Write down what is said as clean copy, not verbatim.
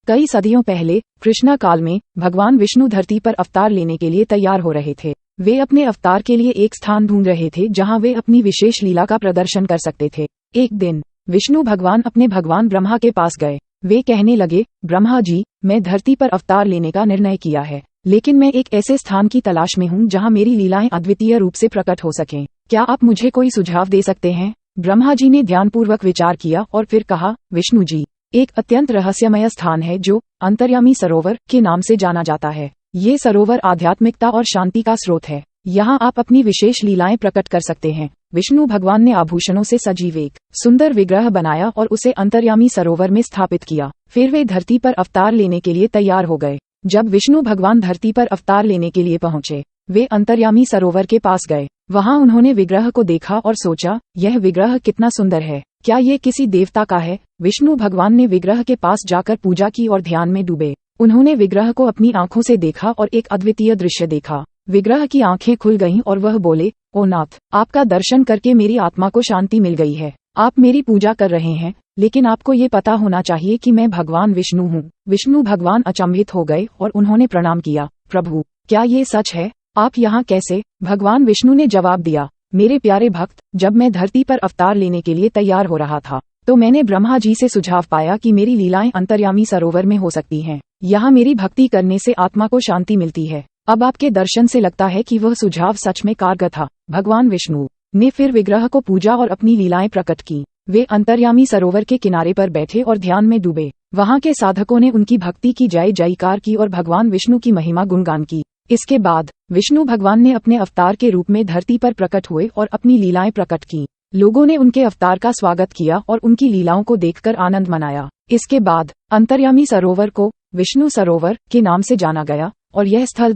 कई सदियों पहले कृष्णा काल में भगवान विष्णु धरती पर अवतार लेने के लिए तैयार हो रहे थे। वे अपने अवतार के लिए एक स्थान ढूंढ रहे थे जहां वे अपनी विशेष लीला का प्रदर्शन कर सकते थे। एक दिन विष्णु भगवान अपने भगवान ब्रह्मा के पास गए। वे कहने लगे, ब्रह्मा जी, मैं धरती पर अवतार लेने का निर्णय किया है, लेकिन मैं एक ऐसे स्थान की तलाश में हूँ जहाँ मेरी लीलाएं अद्वितीय रूप से प्रकट हो सकें। क्या आप मुझे कोई सुझाव दे सकते हैं? ब्रह्मा जी ने ध्यानपूर्वक विचार किया और फिर कहा, विष्णु जी, एक अत्यंत रहस्यमय स्थान है जो अंतर्यामी सरोवर के नाम से जाना जाता है। ये सरोवर आध्यात्मिकता और शांति का स्रोत है। यहाँ आप अपनी विशेष लीलाएं प्रकट कर सकते हैं। विष्णु भगवान ने आभूषणों से सजीव एक सुंदर विग्रह बनाया और उसे अंतर्यामी सरोवर में स्थापित किया। फिर वे धरती पर अवतार लेने के लिए तैयार हो गए। जब विष्णु भगवान धरती पर अवतार लेने के लिए पहुंचे, वे अंतर्यामी सरोवर के पास गए। वहां उन्होंने विग्रह को देखा और सोचा, यह विग्रह कितना सुंदर है, क्या ये किसी देवता का है? विष्णु भगवान ने विग्रह के पास जाकर पूजा की और ध्यान में डूबे। उन्होंने विग्रह को अपनी आंखों से देखा और एक अद्वितीय दृश्य देखा। विग्रह की आंखें खुल गईं और वह बोले, ओ नाथ, आपका दर्शन करके मेरी आत्मा को शांति मिल गई है। आप मेरी पूजा कर रहे हैं, लेकिन आपको ये पता होना चाहिए कि मैं भगवान विष्णु हूँ। विष्णु भगवान अचंभित हो गए और उन्होंने प्रणाम किया। प्रभु, क्या ये सच है? आप यहाँ कैसे? भगवान विष्णु ने जवाब दिया, मेरे प्यारे भक्त, जब मैं धरती पर अवतार लेने के लिए तैयार हो रहा था, तो मैंने ब्रह्मा जी से सुझाव पाया कि मेरी लीलाएं अंतर्यामी सरोवर में हो सकती हैं। यहाँ मेरी भक्ति करने से आत्मा को शांति मिलती है। अब आपके दर्शन से लगता है कि वह सुझाव सच में कारगर था। भगवान विष्णु ने फिर विग्रह को पूजा और अपनी लीलाएं प्रकट की। वे अंतर्यामी सरोवर के किनारे पर बैठे और ध्यान में डूबे। वहां के साधकों ने उनकी भक्ति की जय जयकार की और भगवान विष्णु की महिमा गुणगान की। इसके बाद विष्णु भगवान ने अपने अवतार के रूप में धरती पर प्रकट हुए और अपनी लीलाएं प्रकट की। लोगों ने उनके अवतार का स्वागत किया और उनकी लीलाओं को देखकर आनंद मनाया। इसके बाद अंतर्यामी सरोवर को विष्णु सरोवर के नाम से जाना गया और यह स्थल